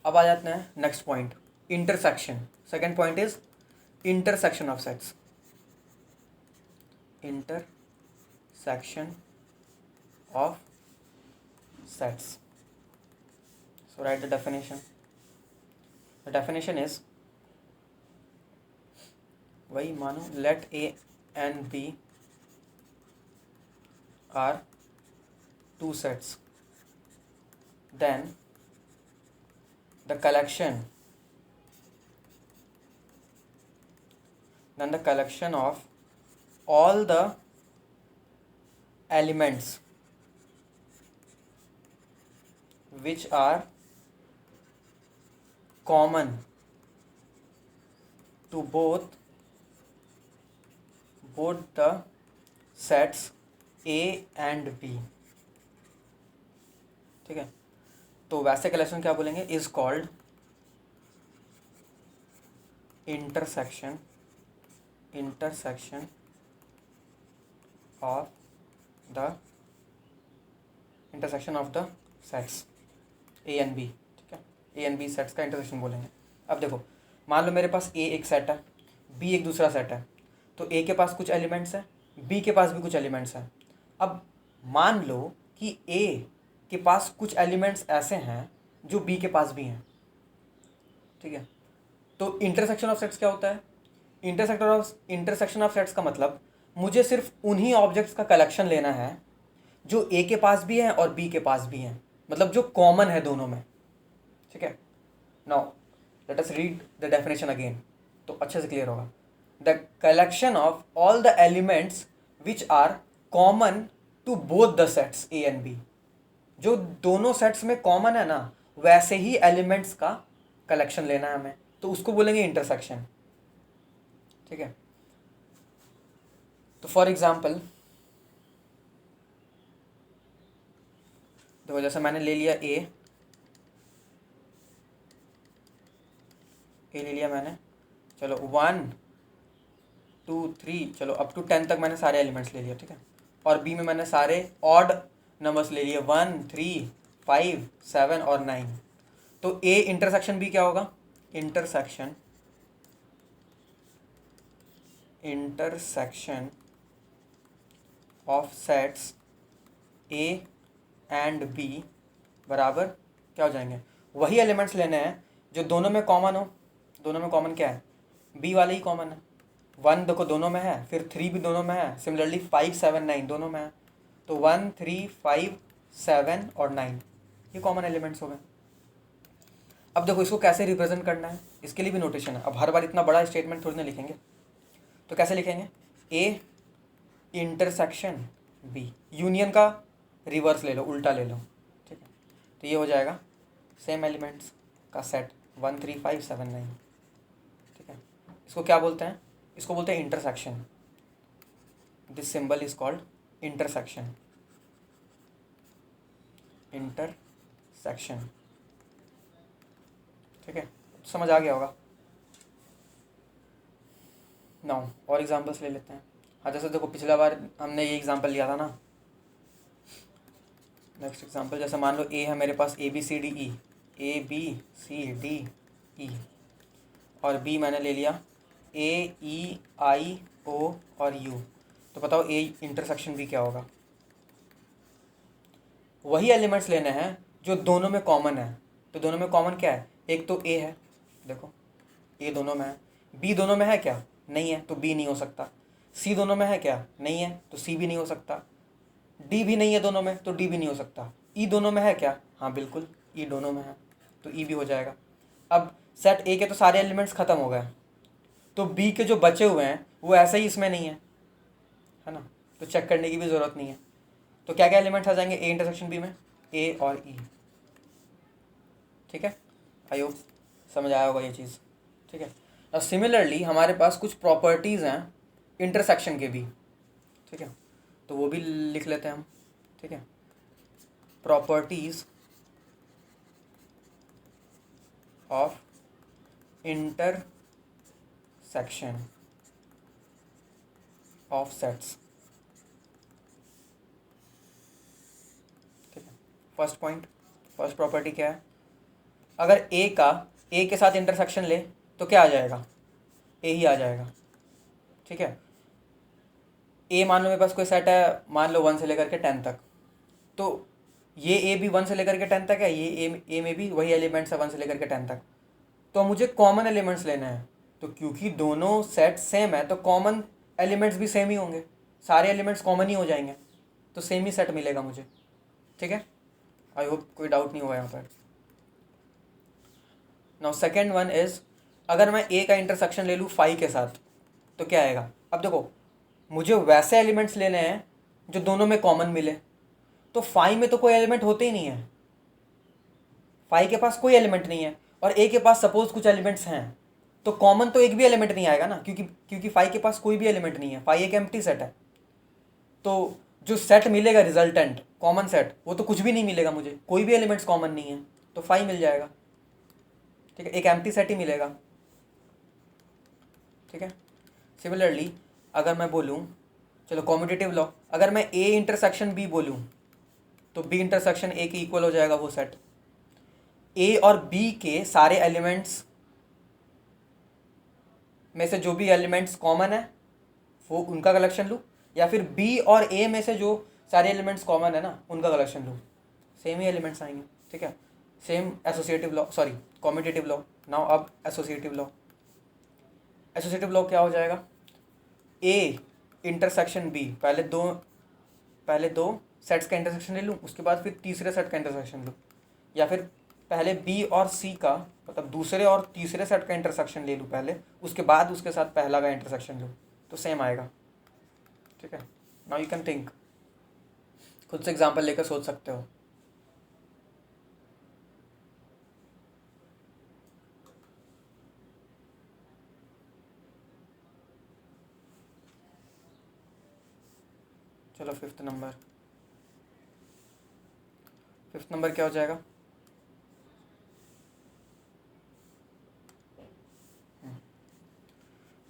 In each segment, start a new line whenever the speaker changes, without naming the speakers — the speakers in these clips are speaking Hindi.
अब आ जाते हैं next point, intersection. Second point is intersection of sets. Intersection of sets. So write the definition. The definition is, वही मानो let A and B are two sets, then the collection of all the elements which are common to both the sets A and B। ठीक है, तो वैसे कलेक्शन क्या बोलेंगे, is called intersection of the sets A and B. ठीक है, ए एंड बी सेट्स का इंटरसेक्शन बोलेंगे। अब देखो, मान लो मेरे पास ए एक सेट है, बी एक दूसरा सेट है, तो ए के पास कुछ एलिमेंट्स हैं, बी के पास भी कुछ एलिमेंट्स हैं। अब मान लो कि ए के पास कुछ एलिमेंट्स ऐसे हैं जो बी के पास भी हैं। ठीक है, तो इंटरसेक्शन ऑफ सेट्स क्या होता है? इंटरसेक्शन ऑफ सेट्स का मतलब मुझे सिर्फ उन्हीं ऑब्जेक्ट्स का कलेक्शन लेना है जो ए के पास भी हैं और बी के पास भी हैं, मतलब जो कॉमन है दोनों में। ठीक है, now let us read the definition again, तो अच्छे से क्लियर होगा। The collection of all the elements which are common to both the sets A and B. जो दोनों सेट्स में कॉमन है ना, वैसे ही एलिमेंट्स का कलेक्शन लेना है हमें, तो उसको बोलेंगे इंटरसेक्शन। ठीक है, तो फॉर एग्जाम्पल देखो, जैसे मैंने ले लिया ए ले लिया मैंने, चलो 1 2 3, चलो अप टू 10 तक मैंने सारे एलिमेंट्स ले लिया। ठीक है, और बी में मैंने सारे ऑड नंबर्स ले लिए, 1 3 5 7 और 9। तो ए इंटरसेक्शन बी क्या होगा? Intersection of sets A and B बराबर क्या हो जाएंगे? वही एलिमेंट्स लेने हैं जो दोनों में कॉमन हो। दोनों में कॉमन क्या है? बी वाले ही कॉमन है। 1 देखो दोनों में है, फिर 3 भी दोनों में है, सिमिलरली 5 7 9 दोनों में है। तो 1 3 5 7 और 9 ये कॉमन एलिमेंट्स हो गए। अब देखो इसको कैसे रिप्रेजेंट करना है, इसके लिए भी नोटेशन है। अब हर बार इतना बड़ा स्टेटमेंट थोड़ी ना लिखेंगे, तो कैसे लिखेंगे? ए इंटरसेक्शन बी, यूनियन का रिवर्स ले लो, उल्टा ले लो। ठीक है, तो ये हो जाएगा सेम एलिमेंट्स का सेट 1 3 5 7 9। ठीक है, इसको क्या बोलते हैं? इसको बोलते हैं intersection. This symbol is called intersection. ठीक है, समझ आ गया होगा। नाउ और एग्जांपल्स ले लेते हैं। हाँ, जैसे देखो पिछला बार हमने ये एग्जांपल लिया था ना। नेक्स्ट एग्जांपल, जैसे मान लो ए है मेरे पास A B C D E, और बी मैंने ले लिया ए ई आई ओ और यू। तो बताओ ए इंटरसेक्शन बी क्या होगा? वही एलिमेंट्स लेने हैं जो दोनों में कॉमन है। तो दोनों में कॉमन क्या है? एक तो ए है, देखो ए दोनों में है। बी दोनों में है क्या? नहीं है, तो बी नहीं हो सकता। सी दोनों में है क्या? नहीं है, तो सी भी नहीं हो सकता। डी भी नहीं है दोनों में, तो डी भी नहीं हो सकता। ई दोनों में है क्या? हाँ बिल्कुल, ई दोनों में है, तो ई भी हो जाएगा। अब सेट ए के तो सारे एलिमेंट्स खत्म हो गए, तो बी के जो बचे हुए हैं वो ऐसे ही इसमें नहीं है ना, तो चेक करने की भी ज़रूरत नहीं है। तो क्या क्या एलिमेंट्स आ जाएंगे ए इंटरसेक्शन बी में? ए और ई। ठीक है, आई होप समझ आया होगा ये चीज़। ठीक है, अब सिमिलरली हमारे पास कुछ प्रॉपर्टीज़ हैं इंटरसेक्शन के भी। ठीक है, तो वो भी लिख लेते हैं हम। ठीक है, properties of intersection of sets. ठीक है, फर्स्ट प्रॉपर्टी क्या है? अगर ए के साथ इंटरसेक्शन ले तो क्या आ जाएगा, ए ही आ जाएगा। ठीक है, ए मान लो मेरे पास कोई सेट है, मान लो 1 से लेकर के 10 तक, तो ये ए भी 1 से लेकर के 10 तक है, ये ए में भी वही एलिमेंट्स है 1 से लेकर के 10 तक। तो मुझे कॉमन एलिमेंट्स लेना है, तो क्योंकि दोनों सेट सेम है तो कॉमन एलिमेंट्स भी सेम ही होंगे, सारे एलिमेंट्स कॉमन ही हो जाएंगे, तो सेम ही सेट मिलेगा मुझे। ठीक है, आई होप कोई डाउट नहीं हुआ यहाँ पर। नाउ सेकेंड वन इज, अगर मैं ए का इंटरसेक्शन ले लूँ फाई के साथ तो क्या आएगा। अब देखो, मुझे वैसे एलिमेंट्स लेने हैं जो दोनों में कॉमन मिले, तो फाई में तो कोई एलिमेंट होते ही नहीं है, फाई के पास कोई एलिमेंट नहीं है, और ए के पास सपोज कुछ एलिमेंट्स हैं, तो कॉमन तो एक भी एलिमेंट नहीं आएगा ना, क्योंकि फाई के पास कोई भी एलिमेंट नहीं है, फाई एक एम्प्टी सेट है। तो जो सेट मिलेगा रिजल्टेंट कॉमन सेट, वो तो कुछ भी नहीं मिलेगा मुझे, कोई भी एलिमेंट्स कॉमन नहीं है, तो फाई मिल जाएगा। ठीक है, एक एम्प्टी सेट ही मिलेगा। ठीक है, सिमिलरली अगर मैं बोलूँ, चलो कॉम्यूटेटिव लॉ, अगर मैं ए इंटरसेक्शन बी बोलूँ तो बी इंटरसेक्शन ए के इक्वल हो जाएगा वो सेट। ए और बी के सारे एलिमेंट्स में से जो भी एलिमेंट्स कॉमन है वो उनका कलेक्शन लूँ, या फिर बी और ए में से जो सारे एलिमेंट्स कॉमन है ना उनका कलेक्शन लूँ, सेम ही एलिमेंट्स आएंगे। ठीक है, same associative law, sorry commutative law. Now अब एसोसिएटिव लॉ, एसोसिएटिव लॉ क्या हो जाएगा, ए इंटरसेक्शन बी, पहले दो सेट्स का इंटरसेक्शन ले लूँ, उसके बाद फिर तीसरे सेट का इंटरसेक्शन लूँ, या फिर पहले बी और सी का, मतलब दूसरे और तीसरे सेट का इंटरसेक्शन ले लूँ पहले, उसके बाद उसके साथ पहला का इंटरसेक्शन लूँ, तो सेम आएगा। ठीक है, नाउ यू कैन थिंक, खुद से एग्जांपल लेकर सोच सकते हो। चलो फिफ्थ नंबर क्या हो जाएगा,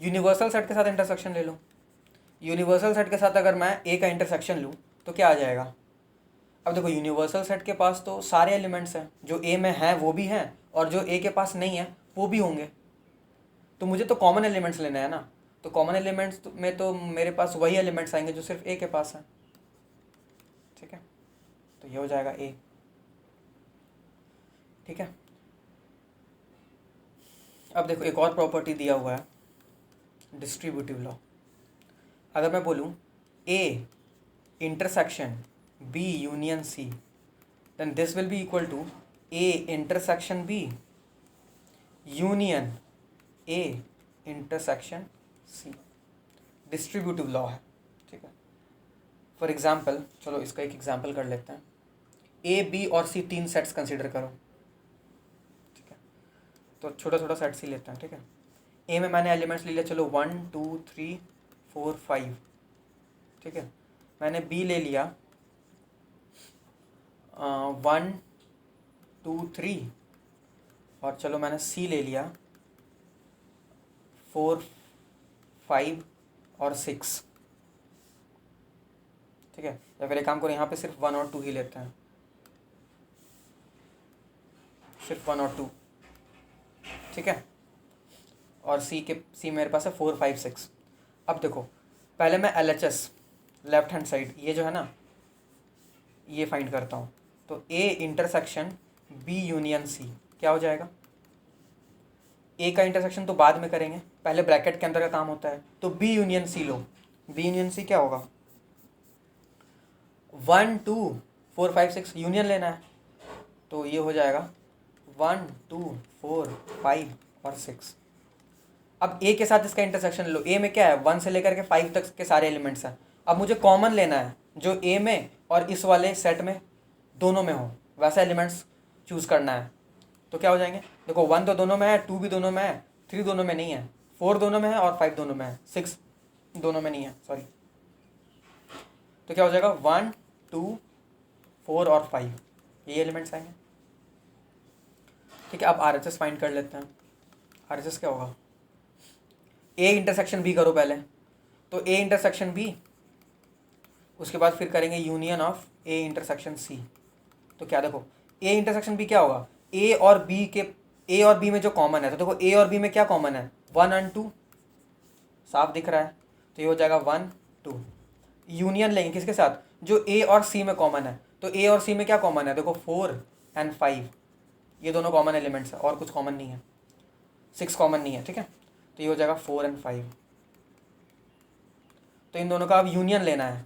यूनिवर्सल सेट के साथ इंटरसेक्शन ले लो। यूनिवर्सल सेट के साथ अगर मैं ए का इंटरसेक्शन लूँ तो क्या आ जाएगा। अब देखो, यूनिवर्सल सेट के पास तो सारे एलिमेंट्स हैं, जो ए में हैं वो भी हैं, और जो ए के पास नहीं है वो भी होंगे, तो मुझे तो कॉमन एलिमेंट्स लेना है ना, तो कॉमन एलिमेंट्स में तो मेरे पास वही एलिमेंट्स आएंगे जो सिर्फ ए के पास हैं। ठीक है, तो ये हो जाएगा ए। ठीक है, अब देखो एक और प्रॉपर्टी दिया हुआ है, डिस्ट्रीब्यूटिव लॉ। अगर मैं बोलूँ A intersection B union C, then this will be equal to A intersection B union A intersection C. Distributive law है। ठीक है, फॉर एग्जाम्पल, चलो इसका एक एग्जाम्पल कर लेते हैं। ए बी और सी तीन सेट्स कंसिडर करो। ठीक है, तो छोटा छोटा सेट्स ही लेते हैं। ठीक है, ए में मैंने एलिमेंट्स ले लिया, चलो 1 2 3 4 5। ठीक है, मैंने बी ले लिया 1 2 3, और चलो मैंने सी ले लिया 4 5 और 6। ठीक है, या फिर एक काम करो, यहाँ पे सिर्फ 1 और 2 ही लेते हैं, सिर्फ 1 और 2। ठीक है, और सी मेरे पास है 4 5 6। अब देखो, पहले मैं LHS लेफ्ट हैंड साइड, ये जो है ना, ये फाइंड करता हूँ। तो A intersection B union C क्या हो जाएगा। ए का इंटरसेक्शन तो बाद में करेंगे, पहले ब्रैकेट के अंदर का काम होता है, तो बी यूनियन सी लो। बी यूनियन सी क्या होगा, 1 2 4 5 6 यूनियन लेना है, तो ये हो जाएगा 1 2 4 5 और 6। अब ए के साथ इसका इंटरसेक्शन लो, ए में क्या है 1 से लेकर के 5 तक के सारे एलिमेंट्स हैं। अब मुझे कॉमन लेना है जो ए में और इस वाले सेट में दोनों में हो, वैसा एलिमेंट्स चूज़ करना है। तो क्या हो जाएंगे, देखो 1 तो दोनों में है, 2 भी दोनों में है, 3 दोनों में नहीं है, 4 दोनों में है और 5 दोनों में है, 6 दोनों में नहीं है, सॉरी। तो क्या हो जाएगा 1 2 4 और 5, ये एलिमेंट्स आएंगे। ठीक है, अब RHS फाइंड कर लेते हैं। RHS क्या होगा, ए इंटरसेक्शन बी करो पहले, तो ए इंटरसेक्शन बी, उसके बाद फिर करेंगे union of A intersection C. तो क्या देखो, ए इंटरसेक्शन बी क्या होगा, ए और बी में जो कॉमन है, तो देखो ए और बी में क्या कॉमन है, 1 और 2, साफ दिख रहा है, तो ये हो जाएगा 1 2। यूनियन लेंगे किसके साथ, जो ए और सी में कॉमन है, तो ए और सी में क्या कॉमन है, देखो 4 और 5, ये दोनों कॉमन एलिमेंट्स है और कुछ कॉमन नहीं है, 6 कॉमन नहीं है, ठीक है। तो ये हो जाएगा 4 और 5। तो इन दोनों का अब यूनियन लेना है,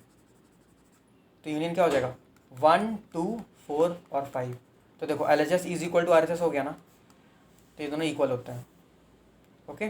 तो यूनियन क्या हो जाएगा, 1 2 4 और 5। तो देखो LHS is equal to RHS हो गया ना, तो ये दोनों इक्वल होते हैं। ओके।